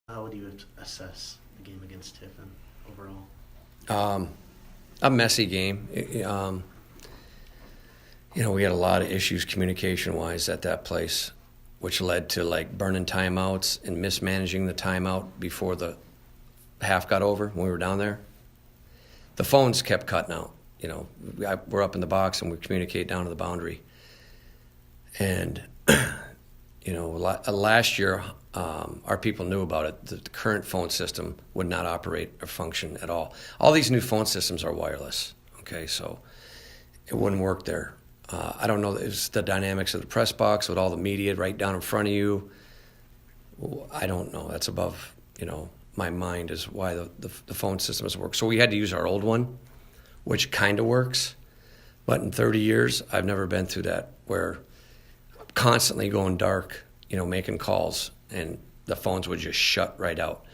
How would you assess the game against Tiffin overall? Um, a messy game. We had a lot of issues communication-wise at that place, which led to like burning timeouts and mismanaging the timeout before the half got over when we were down there. The phones kept cutting out. We're up in the box and we communicate down to the boundary. And, last year, our people knew about it. The current phone system would not operate or function at all. All these new phone systems are wireless, okay? So it wouldn't work there. I don't know, it's the dynamics of the press box with all the media right down in front of you. I don't know. That's above, my mind is why the phone systems work. So we had to use our old one, which kind of works. But in 30 years, I've never been through that where I'm constantly going dark, making calls, and the phones would just shut right out.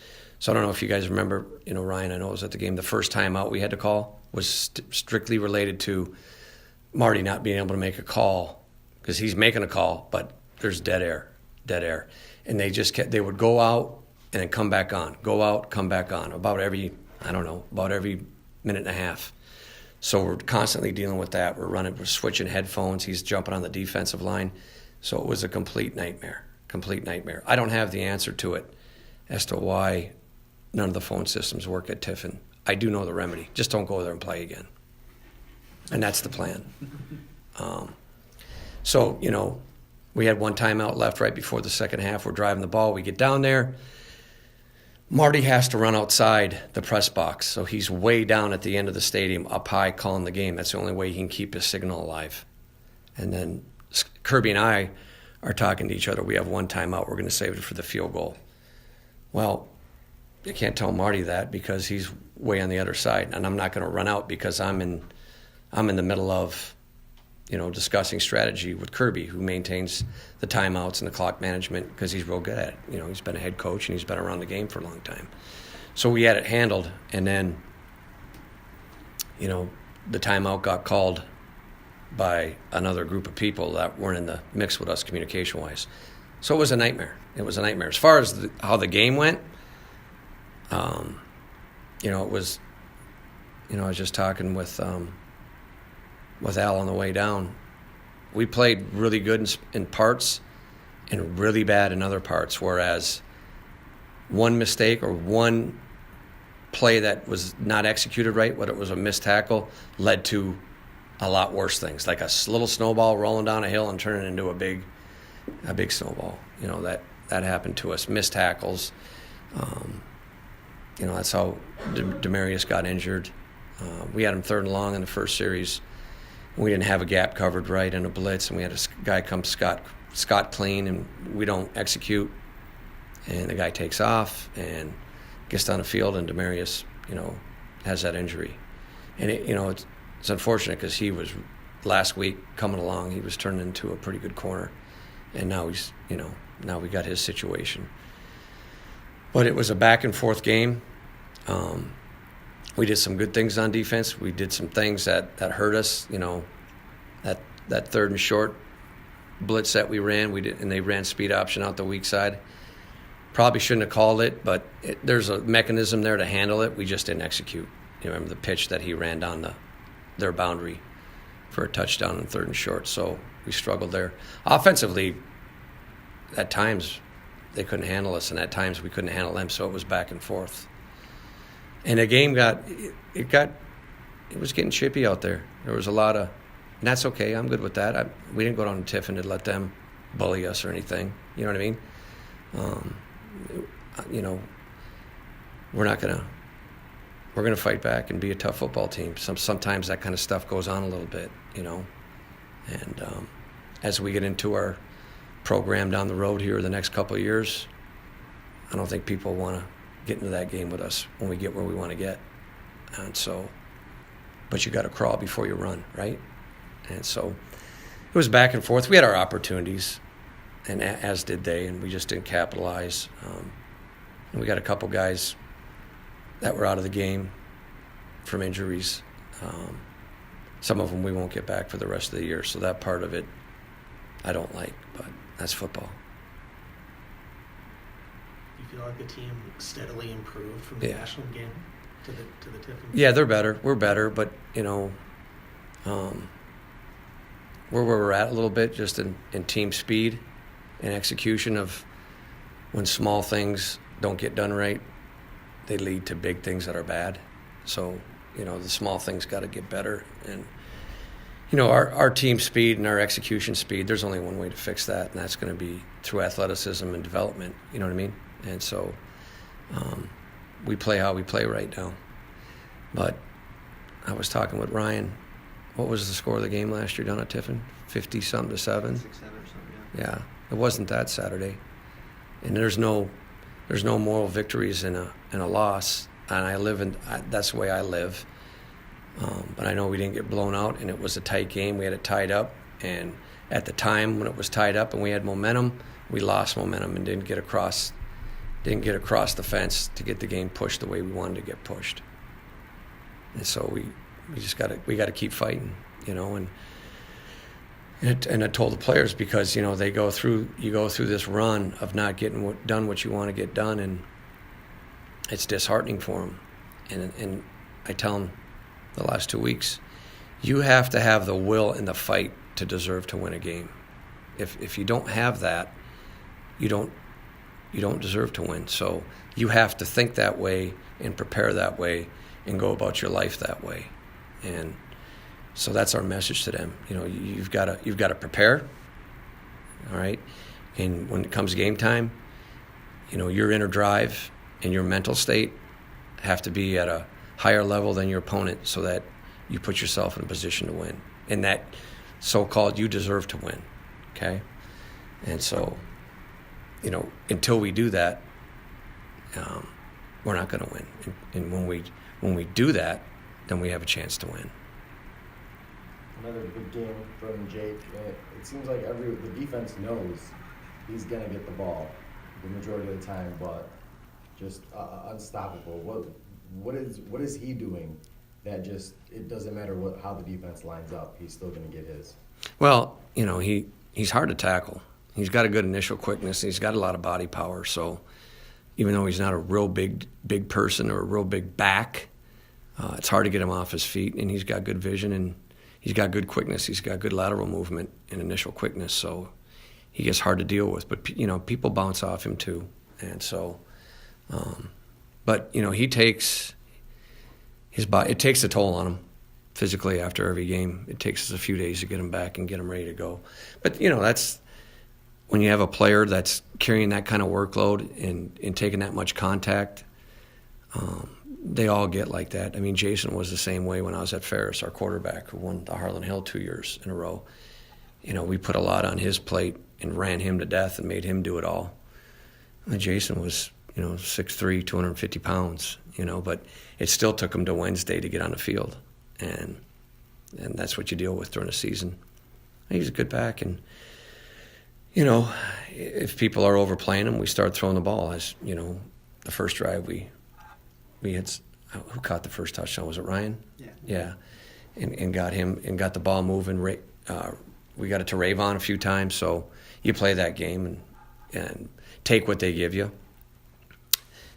So I don't know if you guys remember, Ryan, I know it was at the game. The first time out we had to call was strictly related to Marty not being able to make a call because he's making a call, but there's dead air. And they would go out and then come back on, go out, come back on, about every minute and a half. So we're constantly dealing with that. We're switching headphones. He's jumping on the defensive line. So it was a complete nightmare. I don't have the answer to it as to why none of the phone systems work at Tiffin. I do know the remedy. Just don't go there and play again. And that's the plan. We had one timeout left right before the second half. We're driving the ball. We get down there. Marty has to run outside the press box. So he's way down at the end of the stadium, up high, calling the game. That's the only way he can keep his signal alive. And then Kirby and I are talking to each other. We have one timeout. We're going to save it for the field goal. Well, you can't tell Marty that because he's way on the other side. And I'm not going to run out because I'm in the middle of, discussing strategy with Kirby, who maintains the timeouts and the clock management because he's real good at it. He's been a head coach and he's been around the game for a long time. So we had it handled, and then, the timeout got called by another group of people that weren't in the mix with us communication-wise. So it was a nightmare. As far as how the game went, it was, I was just talking with Al on the way down. We played really good in parts and really bad in other parts, whereas one mistake or one play that was not executed right, whether it was a missed tackle, led to a lot worse things, like a little snowball rolling down a hill and turning into a big snowball. That happened to us. Missed tackles. That's how Demarius got injured. We had him third and long in the first series. We didn't have a gap covered right in a blitz, and we had a guy come Scott clean, and we don't execute. And the guy takes off and gets down the field, and Demarius, has that injury. And it's unfortunate because he was last week coming along. He was turning into a pretty good corner, and now now we got his situation. But it was a back and forth game. We did some good things on defense. We did some things that hurt us. That third and short blitz that we ran, and they ran speed option out the weak side. Probably shouldn't have called it, but there's a mechanism there to handle it. We just didn't execute. Remember the pitch that he ran down their boundary for a touchdown on third and short. So we struggled there. Offensively, at times they couldn't handle us, and at times we couldn't handle them. So it was back and forth. And the game it was getting chippy out there. There was a lot of, and that's okay. I'm good with that. We didn't go down to Tiffin to let them bully us or anything. You know what I mean? We're gonna fight back and be a tough football team. Sometimes that kind of stuff goes on a little bit, And as we get into our program down the road here the next couple of years, I don't think people want to get into that game with us when we get where we want to get. And so, but you got to crawl before you run, right? And so it was back and forth. We had our opportunities, and as did they, and we just didn't capitalize. And we got a couple guys that were out of the game from injuries. Some of them we won't get back for the rest of the year. So that part of it I don't like, but that's football. Do you feel like the team steadily improved from the Ashland game to the Tiffin game? Yeah, they're better. We're better, but where we're at a little bit just in team speed and execution of when small things don't get done right, they lead to big things that are bad. So, the small things got to get better. And, our team speed and our execution speed, there's only one way to fix that, and that's going to be through athleticism and development. You know what I mean? And so we play how we play right now. But I was talking with Ryan. What was the score of the game last year down at Tiffin? 50-something to 7? 6-7 or something, yeah. Yeah, it wasn't that Saturday. And there's no moral victories in a loss. And that's the way I live. But I know we didn't get blown out, and it was a tight game. We had it tied up, and at the time when it was tied up and we had momentum, we lost momentum and didn't get across the fence to get the game pushed the way we wanted to get pushed. And so we just got to keep fighting, and I told the players, because you go through this run of not getting done what you want to get done, and it's disheartening for them. And I tell them the last 2 weeks, you have to have the will and the fight to deserve to win a game. If you don't have that, you don't deserve to win. So you have to think that way and prepare that way and go about your life that way. And so that's our message to them. You've got to prepare, all right? And when it comes game time, your inner drive and your mental state have to be at a higher level than your opponent so that you put yourself in a position to win. And that so-called you deserve to win, okay? And so, until we do that, we're not going to win. And when we do that, then we have a chance to win. Another good game from Jake. It seems like the defense knows he's going to get the ball the majority of the time, but just unstoppable. What is he doing that just, it doesn't matter how the defense lines up, he's still going to get his? Well, he's hard to tackle. He's got a good initial quickness. He's got a lot of body power. So even though he's not a real big person or a real big back, it's hard to get him off his feet. And he's got good vision, and he's got good quickness. He's got good lateral movement and initial quickness. So he gets hard to deal with. But, people bounce off him too. And so, but, he takes his body. It takes a toll on him physically after every game. It takes us a few days to get him back and get him ready to go. But, that's when you have a player that's carrying that kind of workload and taking that much contact, they all get like that. I mean, Jason was the same way when I was at Ferris, our quarterback who won the Harlan Hill 2 years in a row. We put a lot on his plate and ran him to death and made him do it all. And Jason was, 6'3", 250 pounds, but it still took him to Wednesday to get on the field. And that's what you deal with during the season. He's a good back, and if people are overplaying him, we start throwing the ball. As the first drive we had, who caught the first touchdown? Was it Ryan? Yeah. And got him and got the ball moving. We got it to Ravon a few times. So you play that game and take what they give you.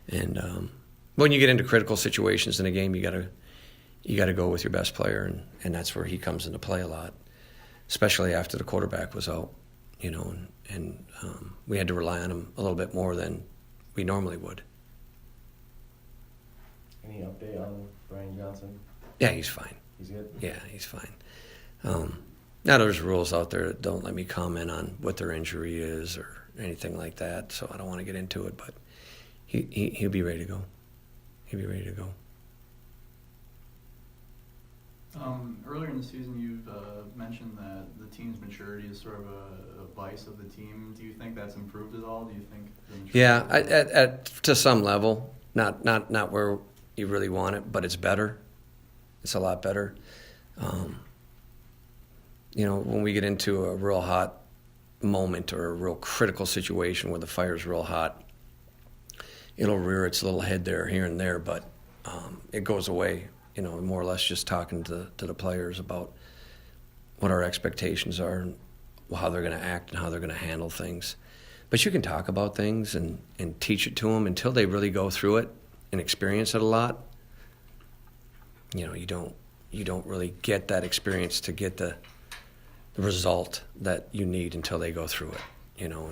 And when you get into critical situations in a game, you gotta go with your best player, and that's where he comes into play a lot, especially after the quarterback was out. And we had to rely on him a little bit more than we normally would. Any update on Brian Johnson? Yeah, he's fine. He's good? Yeah, he's fine. Now there's rules out there that don't let me comment on what their injury is or anything like that, so I don't want to get into it, but he'll be ready to go. He'll be ready to go. Earlier in the season, you've mentioned that the team's maturity is sort of a vice of the team. Do you think that's improved at all? Do you think? Yeah, at to some level, not where you really want it, but it's better. It's a lot better. When we get into a real hot moment or a real critical situation where the fire's real hot, it'll rear its little head here and there, but it goes away. More or less just talking to the players about what our expectations are and how they're going to act and how they're going to handle things. But you can talk about things and teach it to them until they really go through it and experience it a lot. You know, you don't really get that experience to get the result that you need until they go through it. You know,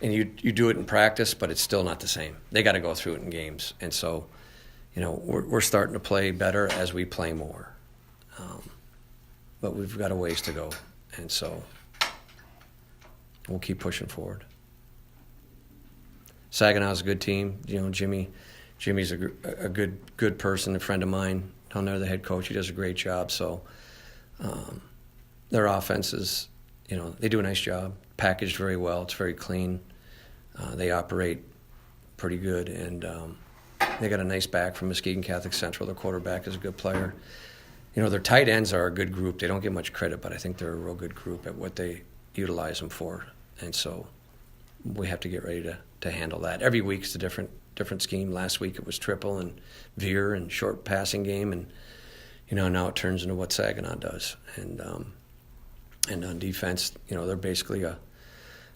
and you do it in practice, but it's still not the same. They got to go through it in games, and so, you know, we're starting to play better as we play more, but we've got a ways to go, and so we'll keep pushing forward. Saginaw's a good team. You know, Jimmy's a good person, a friend of mine. Down there, the head coach, he does a great job. So their offense is, you know, they do a nice job, packaged very well. It's very clean. They operate pretty good, and they got a nice back from Muskegon Catholic Central. Their quarterback is a good player. You know, their tight ends are a good group. They don't get much credit, but I think they're a real good group at what they utilize them for. And so we have to get ready to handle that. Every week's a different scheme. Last week it was triple and veer and short passing game, and you know, now it turns into what Saginaw does. And on defense, you know, they're basically a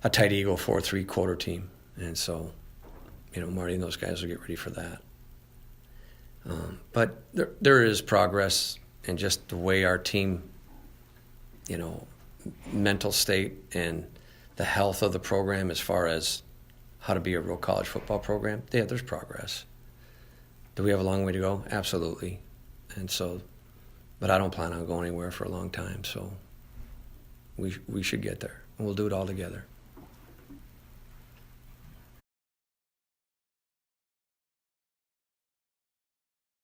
tight eagle 4-3 quarter team, and so, you know, Marty and those guys will get ready for that. But there is progress in just the way our team, you know, mental state and the health of the program as far as how to be a real college football program. Yeah, there's progress. Do we have a long way to go? Absolutely. And so, but I don't plan on going anywhere for a long time, so we should get there, and we'll do it all together.